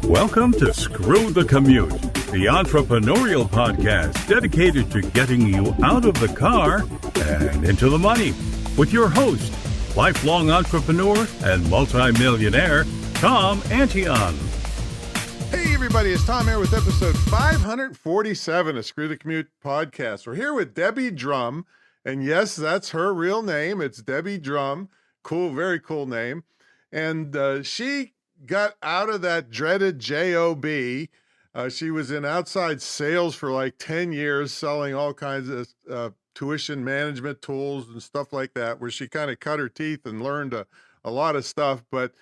Welcome to Screw the Commute, the entrepreneurial podcast dedicated to getting you out of the car and into the money, with your host, lifelong entrepreneur and multimillionaire, Tom Antion. Hey everybody, it's Tom here with episode 547 of Screw the Commute podcast. We're here with Debbie Drum, and yes, that's her real name. It's Debbie Drum. Cool, very cool name. And she got out of that dreaded job. She was in outside sales for like 10 years, selling all kinds of tuition management tools and stuff like that, where she kind of cut her teeth and learned a lot of stuff. But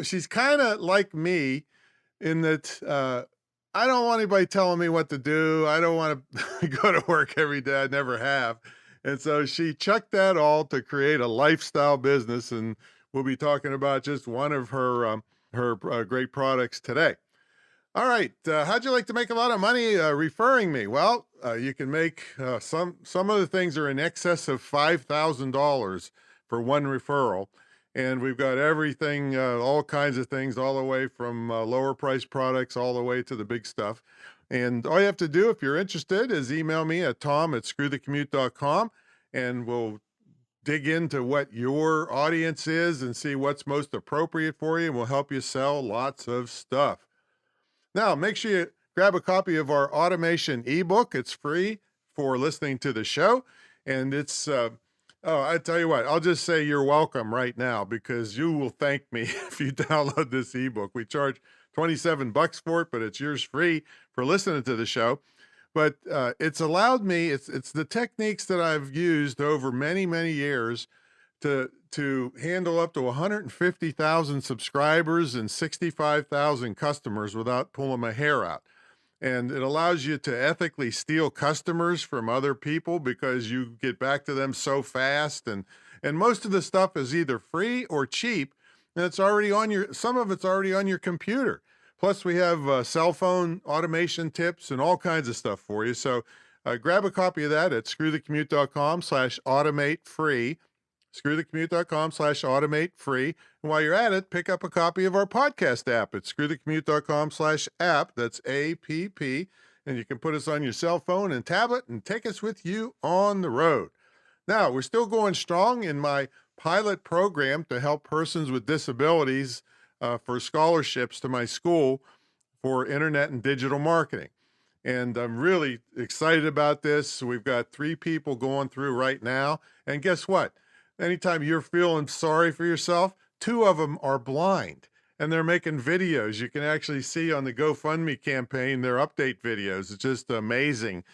she's kind of like me in that I don't want anybody telling me what to do. I don't want to go to work every day. I never have. And so she chucked that all to create a lifestyle business, and we'll be talking about just one of her great products today. All right, how'd you like to make a lot of money referring me? Well, you can make some of the things are in excess of $5,000 for one referral, and we've got everything, all kinds of things, all the way from lower price products all the way to the big stuff. And all you have to do, if you're interested, is email me at tom@screwthecommute.com, and we'll dig into what your audience is and see what's most appropriate for you, and we'll help you sell lots of stuff. Now, make sure you grab a copy of our automation ebook. It's free for listening to the show, and it's, I tell you what, I'll just say you're welcome right now, because you will thank me if you download this ebook. We charge $27 for it, but it's yours free for listening to the show. But it's allowed me, it's the techniques that I've used over many, many years to handle up to 150,000 subscribers and 65,000 customers without pulling my hair out. And it allows you to ethically steal customers from other people because you get back to them so fast. And most of the stuff is either free or cheap, and it's already on some of it's already on your computer. Plus, we have cell phone automation tips and all kinds of stuff for you. So grab a copy of that at screwthecommute.com/automate-free, screwthecommute.com/automate-free. And while you're at it, pick up a copy of our podcast app at screwthecommute.com/app. That's APP. And you can put us on your cell phone and tablet and take us with you on the road. Now, we're still going strong in my pilot program to help persons with disabilities for scholarships to my school for internet and digital marketing. And I'm really excited about this. We've got 3 people going through right now. And guess what? Anytime you're feeling sorry for yourself, 2 of them are blind, and they're making videos. You can actually see on the GoFundMe campaign their update videos. It's just amazing,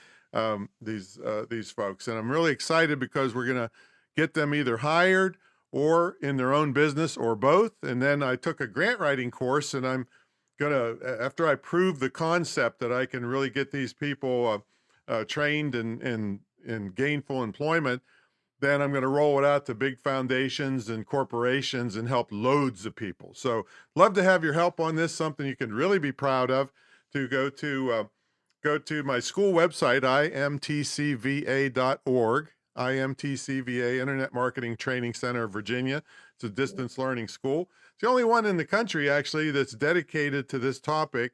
these folks. And I'm really excited because we're going to get them either hired or in their own business, or both. And then I took a grant writing course, and I'm gonna, after I prove the concept that I can really get these people trained in gainful employment, then I'm gonna roll it out to big foundations and corporations and help loads of people. So love to have your help on this, something you can really be proud of. To go to my school website, imtcva.org. IMTCVA, Internet Marketing Training Center of Virginia. It's a distance learning school. It's the only one in the country, actually, that's dedicated to this topic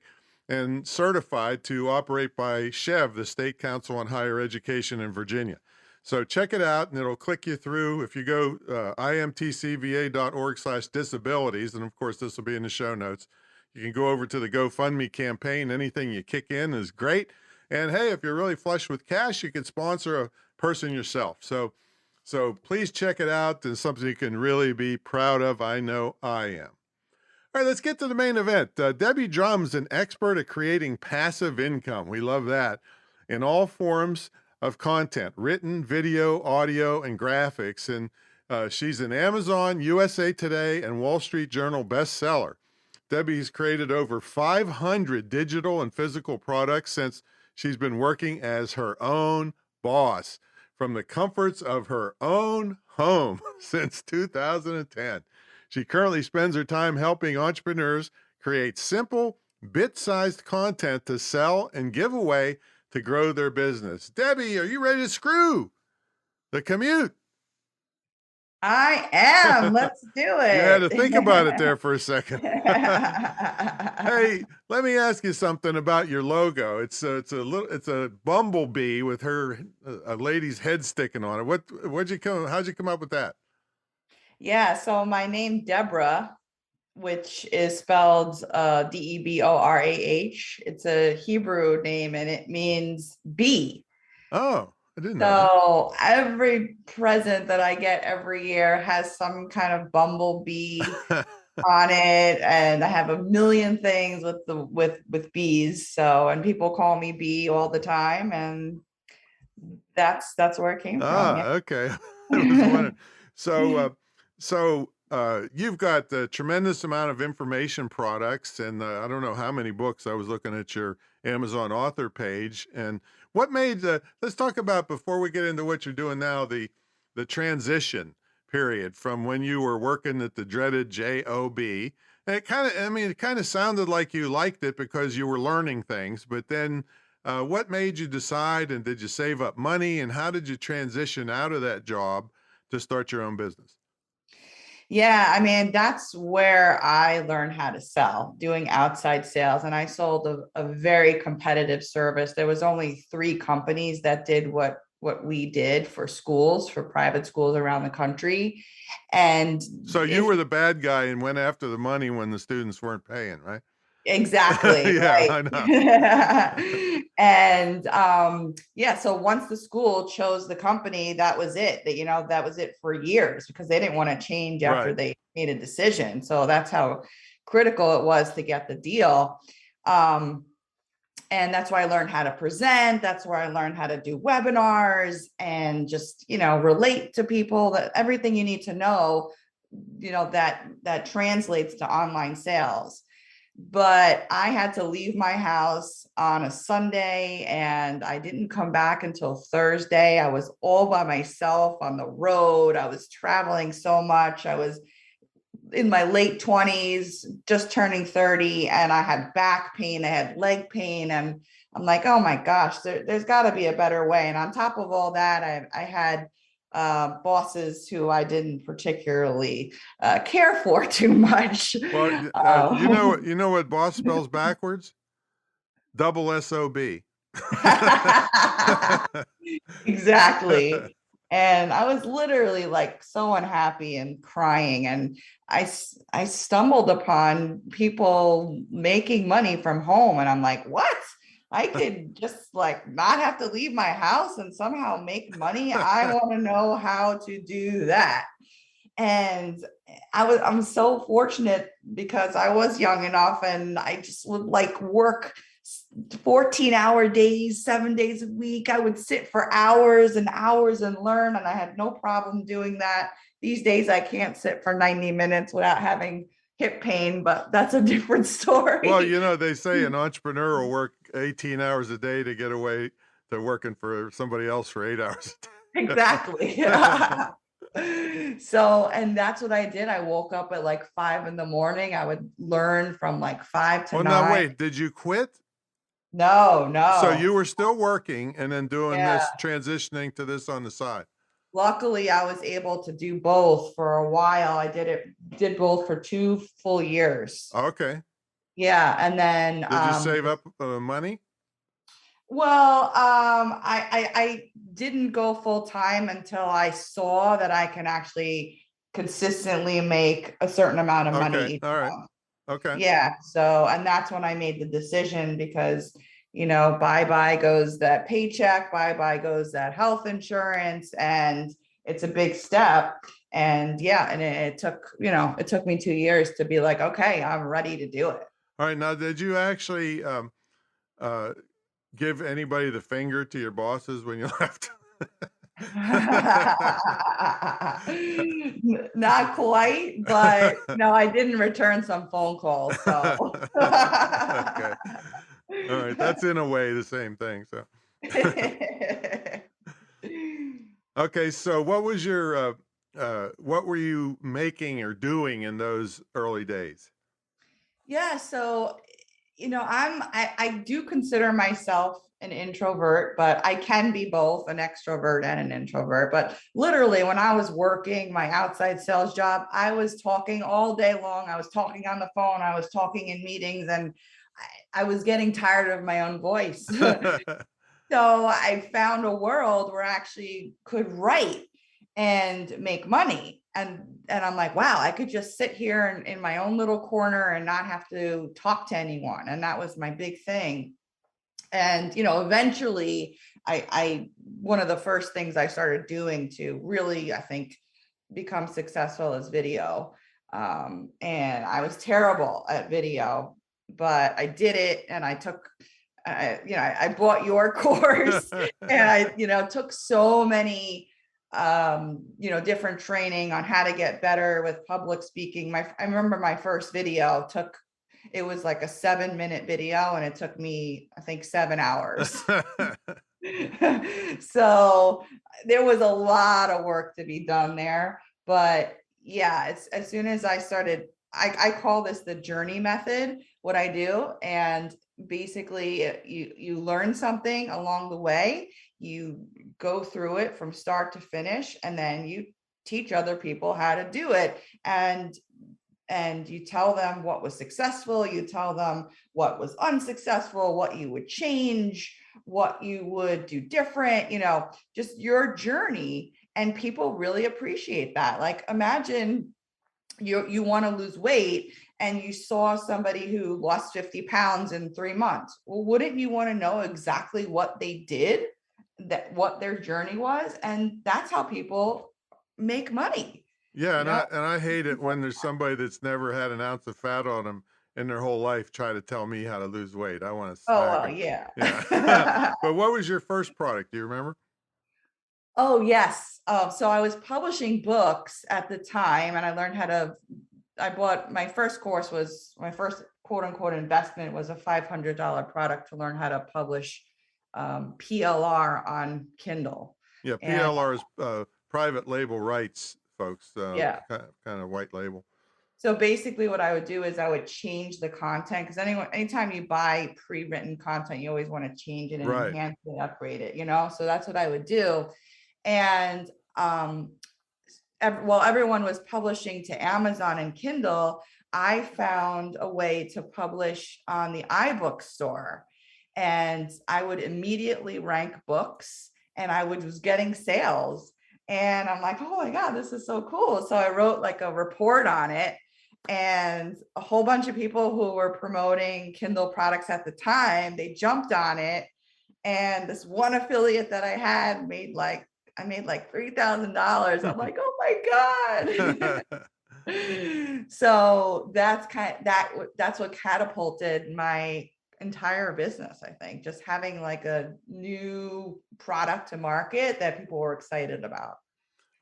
and certified to operate by SHEV, the State Council on Higher Education in Virginia. So check it out, and it'll click you through. If you go imtcva.org/disabilities, and of course, this will be in the show notes, you can go over to the GoFundMe campaign. Anything you kick in is great. And hey, if you're really flush with cash, you can sponsor a person yourself. So please check it out. It's something you can really be proud of. I know I am. All right, let's get to the main event. Debbie Drum's an expert at creating passive income. We love that in all forms of content, written, video, audio, and graphics. And she's an Amazon, USA Today, and Wall Street Journal bestseller. Debbie's created over 500 digital and physical products since she's been working as her own boss from the comforts of her own home since 2010. She currently spends her time helping entrepreneurs create simple, bit-sized content to sell and give away to grow their business. Debbie, are you ready to screw the commute? I am. Let's do You had to it. think about it there for a second. Hey, let me ask you something about your logo. It's a bumblebee with a lady's head sticking on it. How'd you come up with that? Yeah, so my name Deborah, which is spelled Deborah. It's a Hebrew name and it means bee. Oh, I didn't know that. So every present that I get every year has some kind of bumblebee on it, and I have a million things with bees. So, and people call me Bee all the time, and that's where it came from. Yeah. Okay. I was wondering. So you've got a tremendous amount of information products, and I don't know how many books. I was looking at your Amazon author page, and what made let's talk about, before we get into what you're doing now, the transition period from when you were working at the dreaded job. And it kind of sounded like you liked it because you were learning things, but then what made you decide, and did you save up money, and how did you transition out of that job to start your own business? Yeah, I mean, that's where I learned how to sell, doing outside sales. And I sold a very competitive service. There was only 3 companies that did what we did for schools, for private schools around the country. And So you were the bad guy and went after the money when the students weren't paying, right? exactly, Yeah, right. I know. And yeah, so once the school chose the company, that was it. That was it for years, because they didn't want to change after Right. they made a decision. So that's how critical it was to get the deal. And that's why I learned how to present. That's where I learned how to do webinars and just, relate to people, that everything you need to know, that translates to online sales. But I had to leave my house on a Sunday and I didn't come back until Thursday. I was all by myself on the road. I was traveling so much. I was in my late 20s, just turning 30, and I had back pain, I had leg pain, and I'm like, oh my gosh, there's got to be a better way. And on top of all that, I had bosses who I didn't particularly care for too much. Well, you know what boss spells backwards? Double SOB. Exactly. And I was literally like so unhappy and crying. And I stumbled upon people making money from home. And I'm like, what? I could just like not have to leave my house and somehow make money. I want to know how to do that. And I'm so fortunate because I was young enough and I just would like work 14-hour days, 7 days a week. I would sit for hours and hours and learn, and I had no problem doing that. These days I can't sit for 90 minutes without having hip pain, but that's a different story. Well, they say an entrepreneur will work 18 hours a day to get away to working for somebody else for 8 hours a day. Exactly. So, and that's what I did. I woke up at like 5 in the morning. I would learn from like 5 to Well, 9. now wait, did you quit? No, So no. you were still working and then doing Yeah. this, transitioning to this on the side. Luckily, I was able to do both for a while. Did both for 2 full years. Okay. Yeah. And then, Did you save up money? well, I didn't go full time until I saw that I can actually consistently make a certain amount of money Okay. each All right. month. Okay. Yeah. So, and that's when I made the decision because, bye-bye goes that paycheck, bye-bye goes that health insurance, and it's a big step. And yeah, and it took me 2 years to be like, okay, I'm ready to do it. All right. Now, did you actually uh, give anybody the finger to your bosses when you left? Not quite, but no, I didn't return some phone calls. So Okay. All right. That's in a way the same thing. So, okay. So what were you making or doing in those early days? Yeah, so I do consider myself an introvert, but I can be both an extrovert and an introvert. But literally, when I was working my outside sales job, I was talking all day long. I was talking on the phone. I was talking in meetings, and I was getting tired of my own voice. So I found a world where I actually could write and make money. And I'm like, wow, I could just sit here in my own little corner and not have to talk to anyone. And that was my big thing. And, eventually I one of the first things I started doing to really, I think, become successful is video. And I was terrible at video, but I did it, and I took I bought your course, and I took so many different training on how to get better with public speaking. I remember my first video it was like a 7-minute video, and it took me, I think, 7 hours. So there was a lot of work to be done there. But yeah, it's as soon as I started, I call this the journey method, what I do. And basically you learn something along the way, you go through it from start to finish, and then you teach other people how to do it. And you tell them what was successful, you tell them what was unsuccessful, what you would change, what you would do different, just your journey. And people really appreciate that. Like, imagine you want to lose weight and you saw somebody who lost 50 pounds in 3 months. Well, wouldn't you want to know exactly what they did, what their journey was? And that's how people make money. Yeah, and I hate it when there's somebody that's never had an ounce of fat on them in their whole life try to tell me how to lose weight. I want to Oh, smack well, them. yeah. Yeah. But what was your first product? Do you remember? Oh, yes. So I was publishing books at the time, and I learned I bought my first course was my first quote unquote investment was a $500 product to learn how to publish PLR on Kindle. Yeah, And PLR is private label rights, folks. yeah. Kind of white label. So basically what I would do is I would change the content, because anytime you buy pre-written content, you always want to change it and Right. enhance it, upgrade it, so that's what I would do. And while everyone was publishing to Amazon and Kindle, I found a way to publish on the iBook store, and I would immediately rank books, and I was getting sales. And I'm like, oh my God, this is so cool. So I wrote like a report on it, and a whole bunch of people who were promoting Kindle products at the time, they jumped on it. And this one affiliate that I had I made like $3,000. I'm like, oh my God. So that's what catapulted my entire business, I think, just having like a new product to market that people were excited about.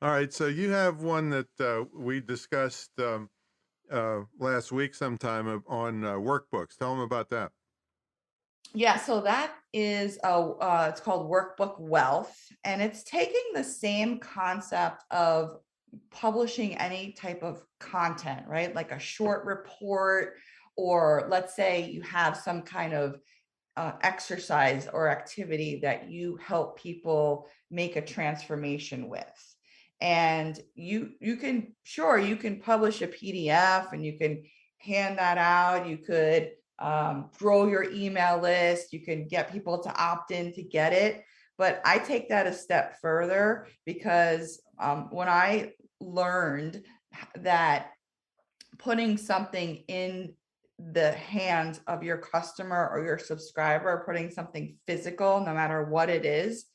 All right. So you have one that we discussed last week sometime on workbooks. Tell them about that. Yeah, so that is it's called Workbook Wealth, and it's taking the same concept of publishing any type of content, right? Like a short report, or let's say you have some kind of exercise or activity that you help people make a transformation with. And you can publish a PDF and you can hand that out. You could grow your email list. You can get people to opt in to get it. But I take that a step further, because when I learned that putting something in the hands of your customer or your subscriber, putting something physical, no matter what it is,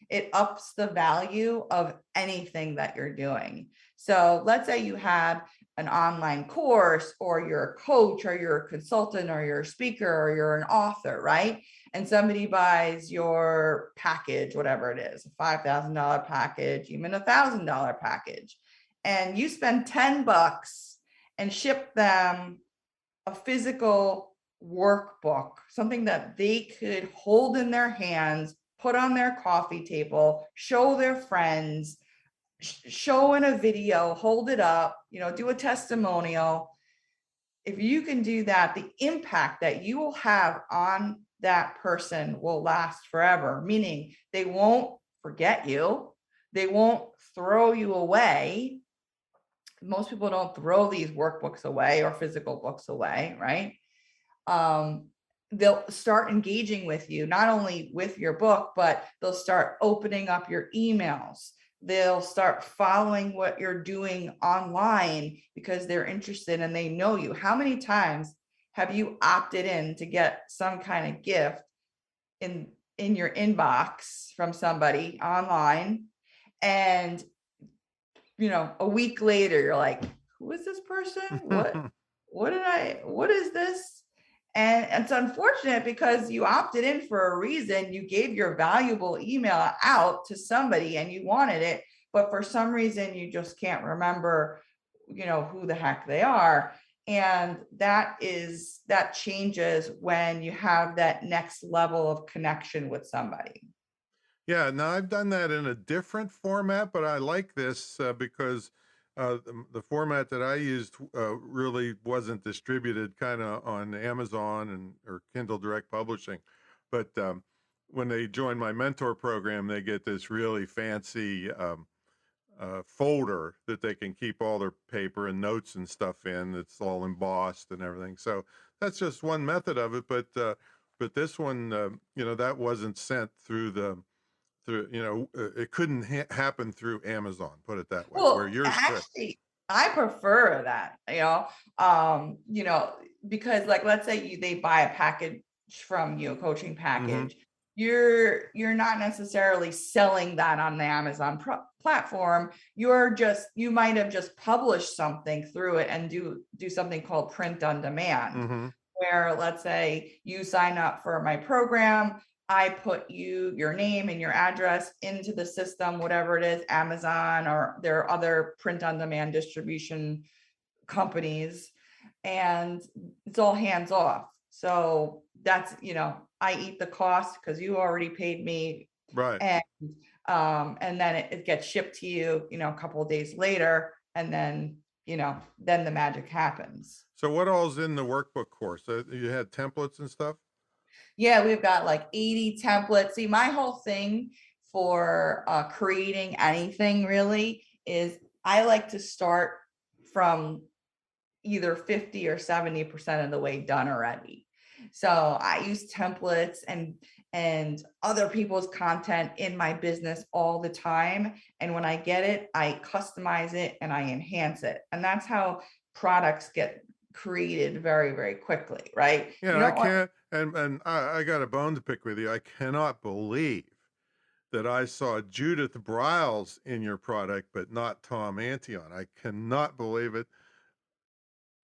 it ups the value of anything that you're doing. So let's say you have an online course, or you're a coach, or you're a consultant, or you're a speaker, or you're an author, right? And somebody buys your package, whatever it is, a $5,000 package, even a $1,000 package, and you spend $10 and ship them a physical workbook, something that they could hold in their hands, put on their coffee table, show their friends, show in a video, hold it up, do a testimonial. If you can do that, the impact that you will have on that person will last forever, meaning they won't forget you. They won't throw you away. Most people don't throw these workbooks away or physical books away, right? They'll start engaging with you, not only with your book, but they'll start opening up your emails. They'll start following what you're doing online because they're interested and they know you. How many times have you opted in to get some kind of gift in your inbox from somebody online, and a week later you're like, who is this person? What is this? And it's unfortunate because you opted in for a reason. You gave your valuable email out to somebody and you wanted it, but for some reason you just can't remember, who the heck they are. And that changes when you have that next level of connection with somebody. Yeah, now I've done that in a different format, but I like this because the format that I used really wasn't distributed kind of on Amazon or Kindle Direct Publishing. But when they join my mentor program, they get this really fancy folder that they can keep all their paper and notes and stuff in. It's all embossed and everything. So that's just one method of it. But this one, that wasn't sent through it couldn't happen through Amazon, put it that way, where Well, yours could. actually, I prefer that, because like, let's say they buy a package from you, a coaching package. You're not necessarily selling that on the Amazon platform. You might have just published something through it and do something called print on demand, where let's say you sign up for my program. I put your name and your address into the system, whatever it is, Amazon, or there are other print on demand distribution companies, and it's all hands off. So that's, I eat the cost because you already paid me. Right. And then it gets shipped to you, a couple of days later, and then, then the magic happens. So what all's in the workbook course? You had templates and stuff? Yeah, we've got like 80 templates. See, my whole thing for creating anything really is I like to start from either 50 or 70% of the way done already. So I use templates and other people's content in my business all the time. And when I get it, I customize it and I enhance it. And that's how products get created very, very quickly, right? I can't, and I got a bone to pick with you. I cannot believe that I saw Judith Briles in your product, but not Tom Antion. I cannot believe it.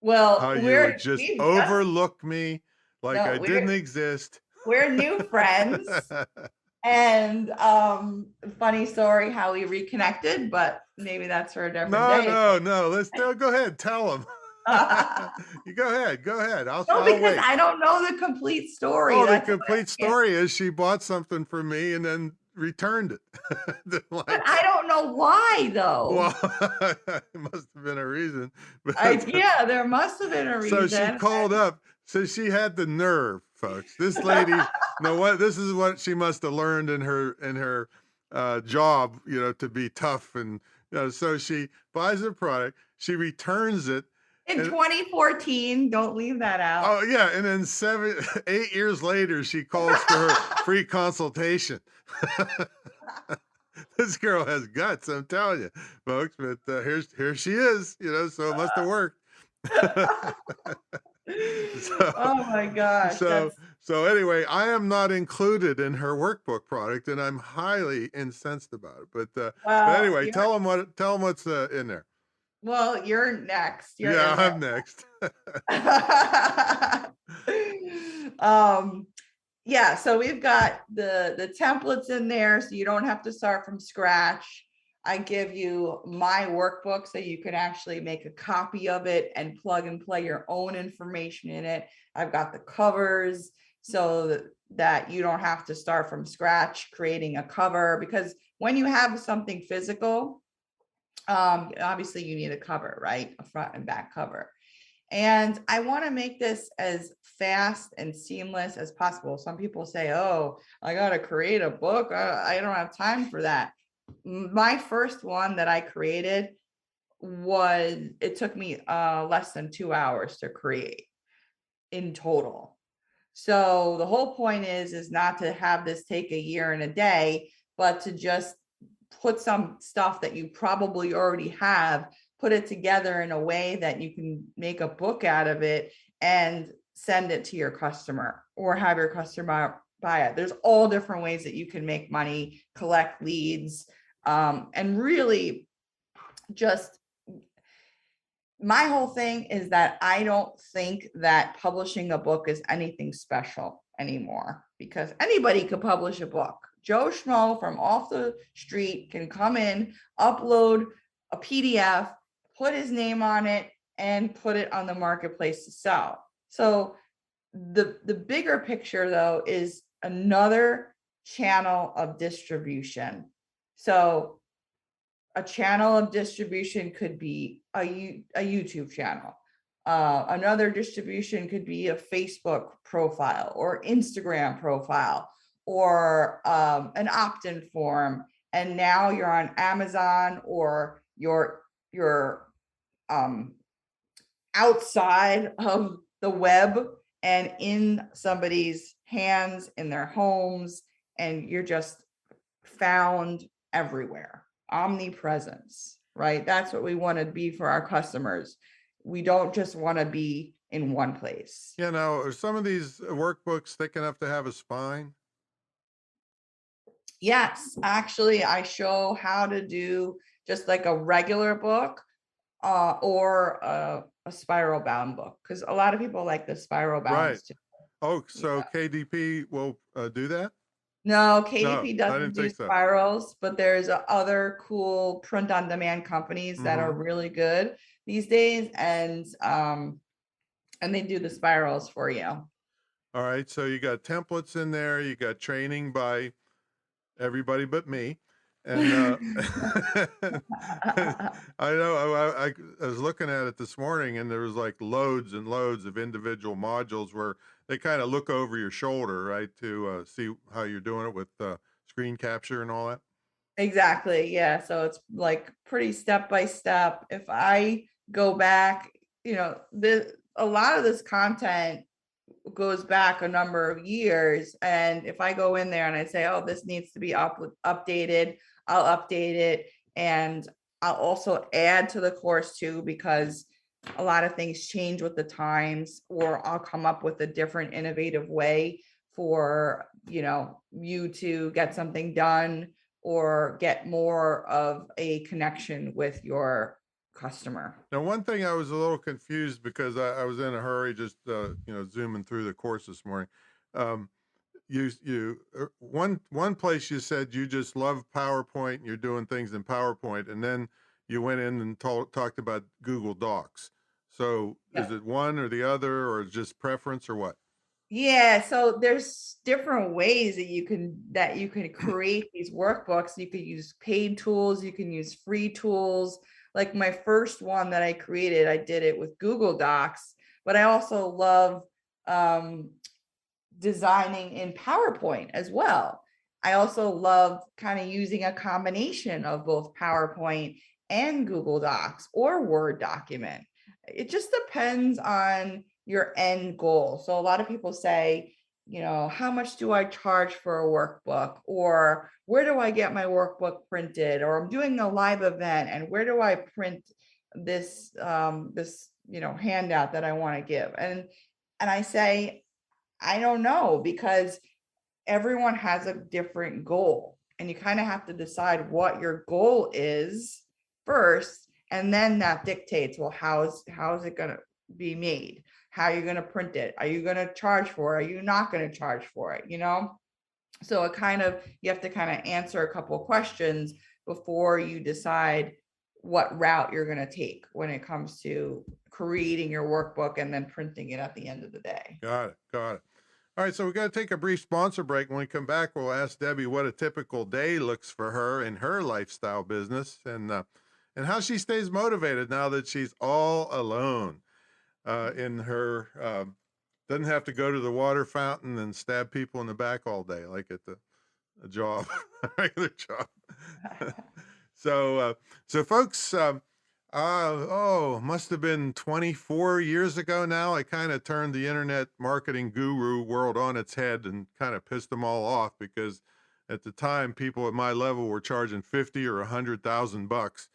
Well, How you would just overlook me like I didn't exist. We're new friends. And funny story how we reconnected, but maybe that's for a different day. No. Let's go ahead. Tell them. You go ahead. I'll because wait. I don't know the complete story. Oh, the complete story is she bought something from me and then returned it. But I don't know why though. Well, it must have been a reason. Yeah, there must have been a reason. So she called up. So she had the nerve, folks. This lady, this is what she must have learned in her job, to be tough. And so she buys a product, she returns it. In 2014, don't leave that out. Oh yeah, and then 8 years later, she calls for her free consultation. This girl has guts, I'm telling you, folks. But here she is, so it must have worked. Oh my gosh. So anyway, I am not included in her workbook product, and I'm highly incensed about it. But anyway, tell them what's in there. Well, you're next. I'm next. Yeah, so we've got the templates in there, so you don't have to start from scratch. I give you my workbook so you can actually make a copy of it and plug and play your own information in it. I've got the covers so that you don't have to start from scratch creating a cover, because when you have something physical, obviously you need a cover, right? A front and back cover. And I want to make this as fast and seamless as possible. Some people say, oh, I got to create a book. I don't have time for that. My first one that I created it took me less than 2 hours to create in total. So the whole point is not to have this take a year and a day, but to just put some stuff that you probably already have, put it together in a way that you can make a book out of it and send it to your customer or have your customer buy it. There's all different ways that you can make money, collect leads, and really just my whole thing is that I don't think that publishing a book is anything special anymore, because anybody could publish a book. Joe Schmo from off the street can come in, upload a PDF, put his name on it, and put it on the marketplace to sell. So the bigger picture, though, is another channel of distribution. So a channel of distribution could be a YouTube channel. Another distribution could be a Facebook profile or Instagram profile or an opt-in form. And now you're on Amazon or you're outside of the web and in somebody's hands, in their homes, and you're just found everywhere. Omnipresence, right? That's what we want to be for our customers. We don't just want to be in one place. Yeah, now, are some of these workbooks thick enough to have a spine? Yes, actually, I show how to do just like a regular book or a spiral bound book, because a lot of people like the spiral bounds too. Oh, so Yeah. KDP will do that? No, KDP I doesn't didn't do think so. spirals, but there's other cool print on demand companies that are really good these days, and they do the spirals for you. All right, so you got templates in there, you got training by everybody but me. And I know I was looking at it this morning, and there was like loads and loads of individual modules where they kind of look over your shoulder, right, to see how you're doing it with screen capture and all that. Exactly. Yeah. So it's like pretty step by step. If I go back, a lot of this content goes back a number of years. And if I go in there and I say, oh, this needs to be updated, I'll update it. And I'll also add to the course too, because a lot of things change with the times, or I'll come up with a different innovative way for, you to get something done or get more of a connection with your customer. Now, one thing I was a little confused because I was in a hurry, just zooming through the course this morning. One place you said you just love PowerPoint and you're doing things in PowerPoint, and then you went in and talked about Google Docs. So is it one or the other, or just preference, or what? Yeah, so there's different ways that you can create these workbooks. You could use paid tools, you can use free tools. Like my first one that I created, I did it with Google Docs, but I also love designing in PowerPoint as well. I also love kind of using a combination of both PowerPoint and Google Docs or Word document. It just depends on your end goal. So a lot of people say, how much do I charge for a workbook, or where do I get my workbook printed, or I'm doing a live event and where do I print this handout that I want to give? And I say, I don't know, because everyone has a different goal, and you kind of have to decide what your goal is first, and then that dictates, well, how is it going to be made? How are you going to print it? Are you going to charge for it? Are you not going to charge for it? So you have to kind of answer a couple of questions before you decide what route you're going to take when it comes to creating your workbook and then printing it at the end of the day. Got it. All right, so we got to take a brief sponsor break. When we come back, we'll ask Debbie what a typical day looks for her in her lifestyle business, and how she stays motivated now that she's all alone. in her, doesn't have to go to the water fountain and stab people in the back all day, like at the a job, a regular job. So, so folks, must have been 24 years ago now. I kind of turned the internet marketing guru world on its head and kind of pissed them all off because at the time, people at my level were charging 50 or 100,000 bucks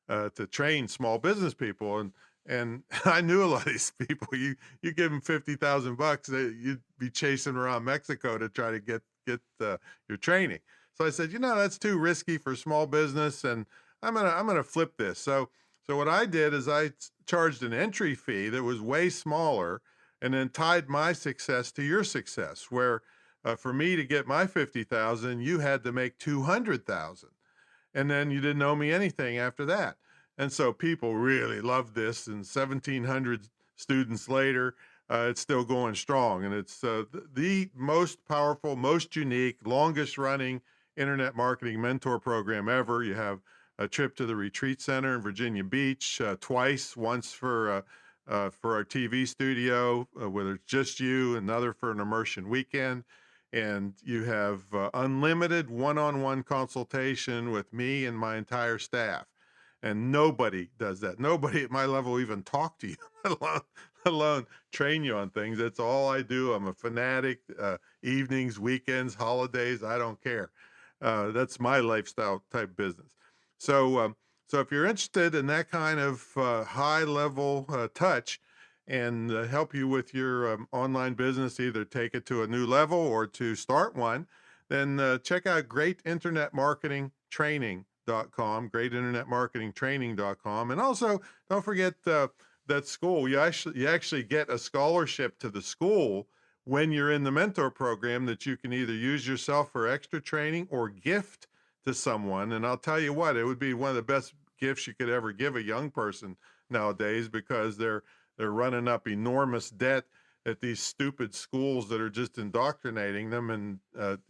to train small business people, and I knew a lot of these people. You give them 50,000 bucks, you'd be chasing around Mexico to try to get your training. So I said, that's too risky for small business, and I'm gonna flip this. So what I did is I charged an entry fee that was way smaller, and then tied my success to your success. Where for me to get my 50,000, you had to make 200,000, and then you didn't owe me anything after that. And so people really loved this, and 1,700 students later, it's still going strong. And it's the most powerful, most unique, longest running internet marketing mentor program ever. You have a trip to the retreat center in Virginia Beach twice, once for our TV studio, whether it's just you, another for an immersion weekend. And you have unlimited one-on-one consultation with me and my entire staff. And nobody does that. Nobody at my level will even talk to you, let alone train you on things. That's all I do. I'm a fanatic. Evenings, weekends, holidays, I don't care. That's my lifestyle type business. So if you're interested in that kind of high level touch and help you with your online business, either take it to a new level or to start one, then check out greatinternetmarketingtraining.com, greatinternetmarketingtraining.com. And also don't forget that school. You actually get a scholarship to the school when you're in the mentor program that you can either use yourself for extra training or gift to someone. And I'll tell you what, it would be one of the best gifts you could ever give a young person nowadays, because they're running up enormous debt at these stupid schools that are just indoctrinating them and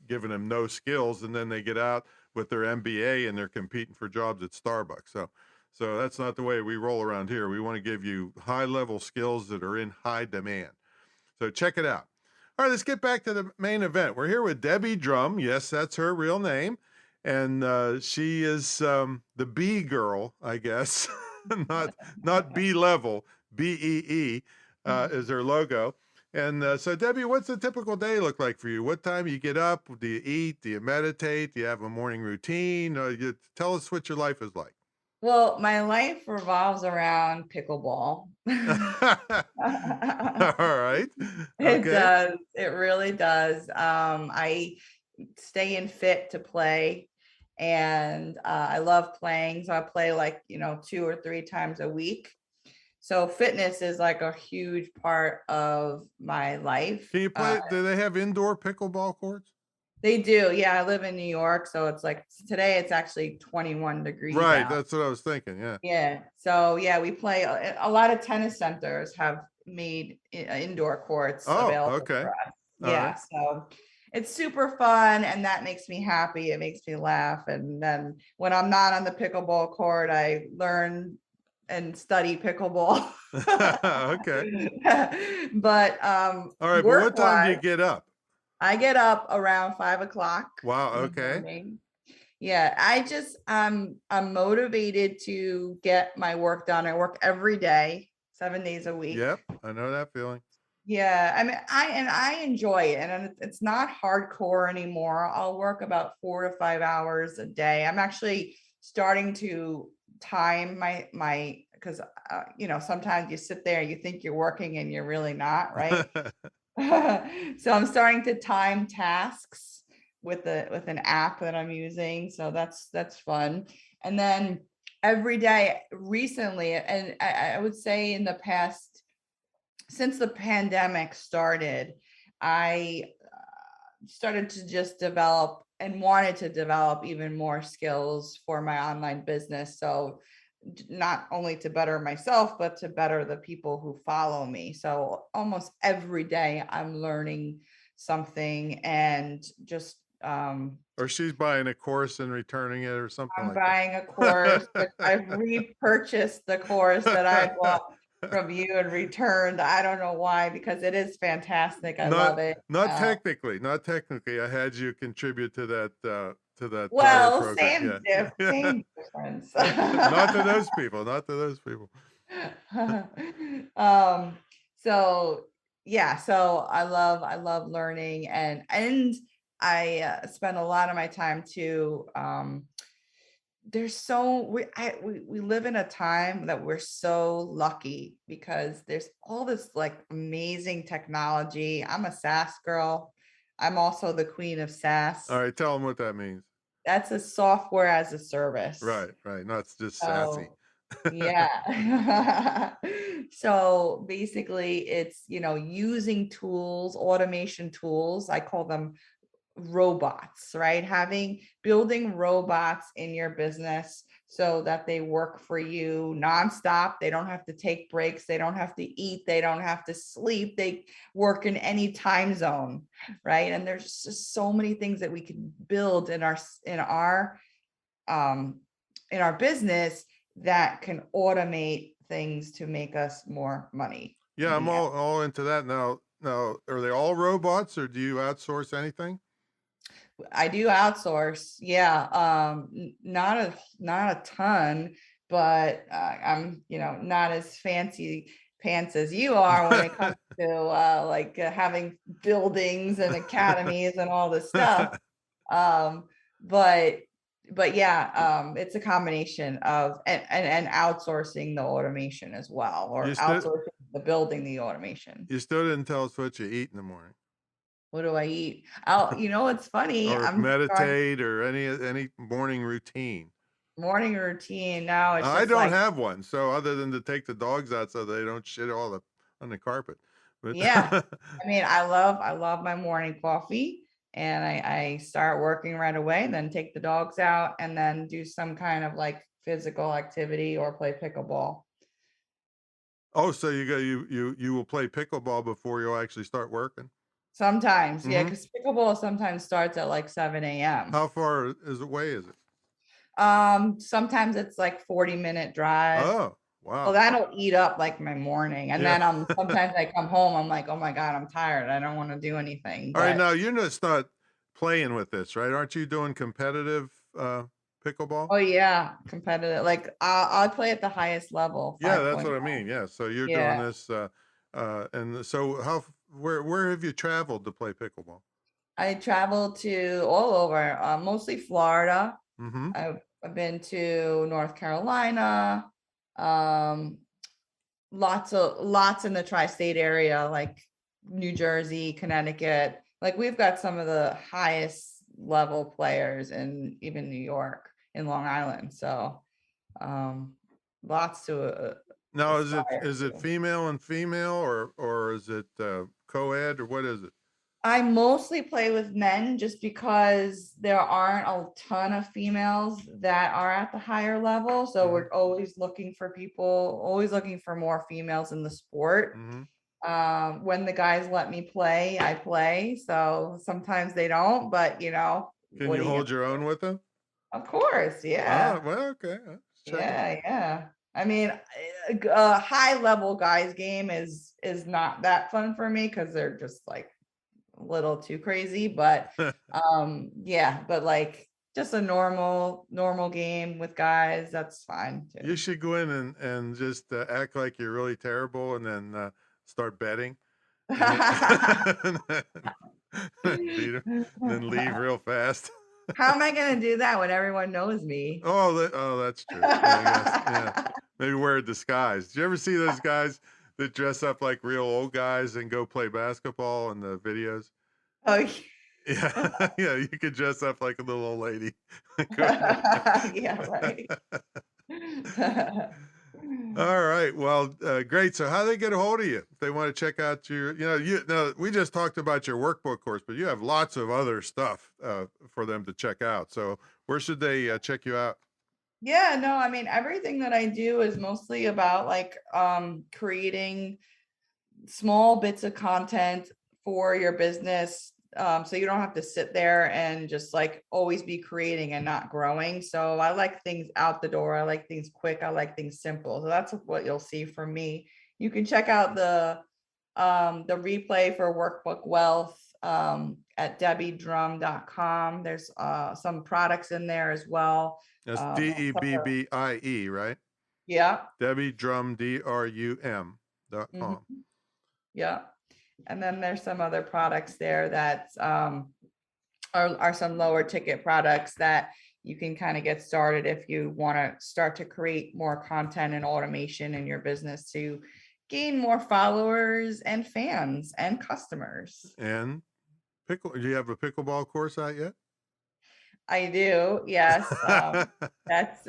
giving them no skills. And then they get out with their MBA and they're competing for jobs at Starbucks. So that's not the way we roll around here. We want to give you high level skills that are in high demand. So check it out. All right, let's get back to the main event. We're here with Debbie Drum. Yes, that's her real name. And she is the B girl, I guess, not B level, BEE is her logo. And so, Debbie, what's a typical day look like for you? What time you get up? Do you eat? Do you meditate? Do you have a morning routine? Tell us what your life is like. Well, my life revolves around pickleball. All right. It Okay. does. It really does. I stay in fit to play, and I love playing. So I play 2 or 3 times a week. So fitness is like a huge part of my life. Can you play? Do they have indoor pickleball courts? They do. Yeah, I live in New York, so it's like today it's actually 21 degrees Right, out. that's what I was thinking. Yeah. Yeah. So yeah, we play a lot of tennis centers have made indoor courts available Okay. for us. All Yeah. right. So it's super fun, and that makes me happy. It makes me laugh. And then when I'm not on the pickleball court, I learn and study pickleball. Okay. But All right, but what time do you get up? I get up around 5 o'clock. Wow, in the okay. morning. Yeah, I'm motivated to get my work done. I work every day, 7 days a week. Yep, I know that feeling. Yeah, I mean, I enjoy it, and it's not hardcore anymore. I'll work about 4 to 5 hours a day. I'm actually starting to time my because sometimes you sit there, you think you're working and you're really not, right? So I'm starting to time tasks with an app that I'm using. So that's fun. And then every day recently, and I would say in the past, since the pandemic started, I started to just develop and wanted to develop even more skills for my online business. So not only to better myself, but to better the people who follow me. So almost every day I'm learning something, and just or she's buying a course and returning it or something I'm like buying a course, but I've repurchased the course that I bought from you and returned. I don't know why, because it is fantastic. I Not love it. not technically, not technically. I had you contribute to that tire Well, program. Yeah. Yeah. same difference. Not to those people, not to those people. um so yeah, so I love learning, and I spend a lot of my time too. There's so we live in a time that we're so lucky because there's all this like amazing technology. I'm a SaaS girl. I'm also the queen of All SaaS. right, tell them what that means. That's a software as a service. Right, right. Not just sassy. So yeah. So basically it's, using tools, automation tools. I call them robots, right? Building robots in your business so that they work for you nonstop. They don't have to take breaks. They don't have to eat. They don't have to sleep. They work in any time zone, right? And there's just so many things that we can build um, in our business that can automate things to make us more money. Yeah, in I'm the end. all into that now. Now, are they all robots or do you outsource anything? I do outsource. Yeah. Not a ton, but I'm, not as fancy pants as you are when it comes to having buildings and academies and all this stuff. Um, but yeah, it's a combination of and outsourcing the automation as well, or You still outsourcing the automation. you still didn't tell us what you eat in the morning. What do I eat? It's funny. Or I'm starting meditate or any morning routine. morning routine now. It's I just don't like, have one, so other than to take the dogs out so they don't shit on the carpet. But yeah. I mean, I love my morning coffee, and I start working right away, then take the dogs out and then do some kind of like physical activity or play pickleball. oh, so you will play pickleball before you'll actually start working? Sometimes, yeah, Mhm. because pickleball sometimes starts at like 7 a.m. How far is away is it? Sometimes it's like 40-minute drive. Oh, Well, wow. that'll eat up like my morning. And Yeah. then sometimes I come home, I'm like, oh my God, I'm tired. I don't want to do anything. All right, But now you're just not playing with this, right? Aren't you doing competitive pickleball? oh yeah, competitive. Like I'll play at the highest level, Yeah, that's what 5.0. I mean. Yeah, so you're doing Yeah. this and so where have you traveled to play pickleball? I traveled to all over, mostly Florida. Mhm. I've been to North Carolina, um, lots in the tri-state area, like New Jersey, Connecticut. Like we've got some of the highest level players in even New York, in Long Island. So um, lots to Now, aspire is it to. female and female or is it co-ed or what is it? I mostly play with men just because there aren't a ton of females that are at the higher level. So Mhm. we're always looking for more females in the sport. Mhm. When the guys let me play, I play. So sometimes they don't, but Can what you are you hold gonna your own do? with them? Of course, Ah, yeah. well, okay. Check it. Yeah. I mean, a high level guys game is not that fun for me because they're just like a little too crazy, but yeah, but like just a normal game with guys, that's fine You too. should go in and just act like you're really terrible and then start betting and then, beat 'em, and then leave real fast. How am I gonna do that when everyone knows me? Oh, that's true. Yeah, I guess. Yeah. Maybe wear a disguise. Do you ever see those guys that dress up like real old guys and go play basketball in the videos? Oh Yeah. yeah. Yeah, you could dress up like a little old lady. Yeah, right. All right. Well, great. So how do they get a hold of you if they want to check out we just talked about your workbook course, but you have lots of other stuff for them to check out. So where should they check you out? Yeah, no, I mean, everything that I do is mostly about like creating small bits of content for your business, so you don't have to sit there and just like always be creating and not growing. So I like things out the door. I like things quick. I like things simple. So that's what you'll see from me You can check out the replay for Workbook Wealth at debbiedrum.com. There's some products in there as well. That's Um, DEBBIE, right? Yeah. Debbie Drum, DRUM.com. Mhm. Yeah. And then there's some other products there that are some lower ticket products that you can kind of get started if you want to start to create more content and automation in your business to gain more followers and fans and customers. And do you have a pickleball course out yet? I do, yes. That's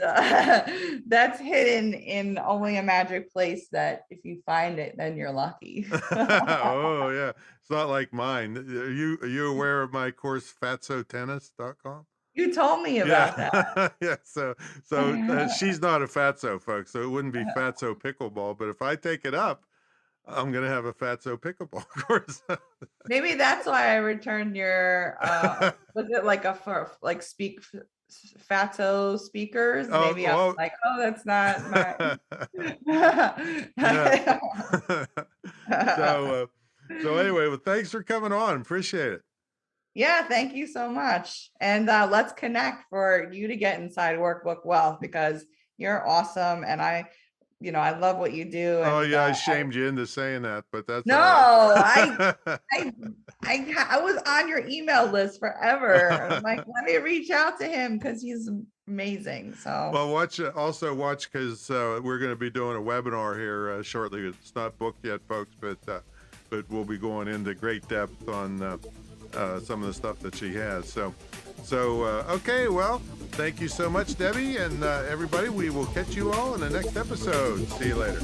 that's hidden in only a magic place that if you find it, then you're lucky. Oh yeah, it's not like mine. Are you aware of my course fatsotennis.com? You told me about that. Yeah, yeah. So she's not a fatso, folks. So it wouldn't be fatso pickleball. But if I take it up, I'm gonna have a fatso pickleball course. Maybe that's why I returned your was it like fatso speakers? Oh, Maybe I was like, oh, that's not my so anyway, well, thanks for coming on. Appreciate it. Yeah, thank you so much. And let's connect for you to get inside Workbook Wealth because you're awesome. And I love what you do. Oh And, yeah, I shamed you into saying that, but that's no, all right. I was on your email list forever. I'm like, let me reach out to him because he's amazing. So well, also watch because we're going to be doing a webinar here shortly. It's not booked yet, folks, but we'll be going into great depth on some of the stuff that she has. So okay, well, thank you so much, Debbie, and everybody. We will catch you all in the next episode. See you later.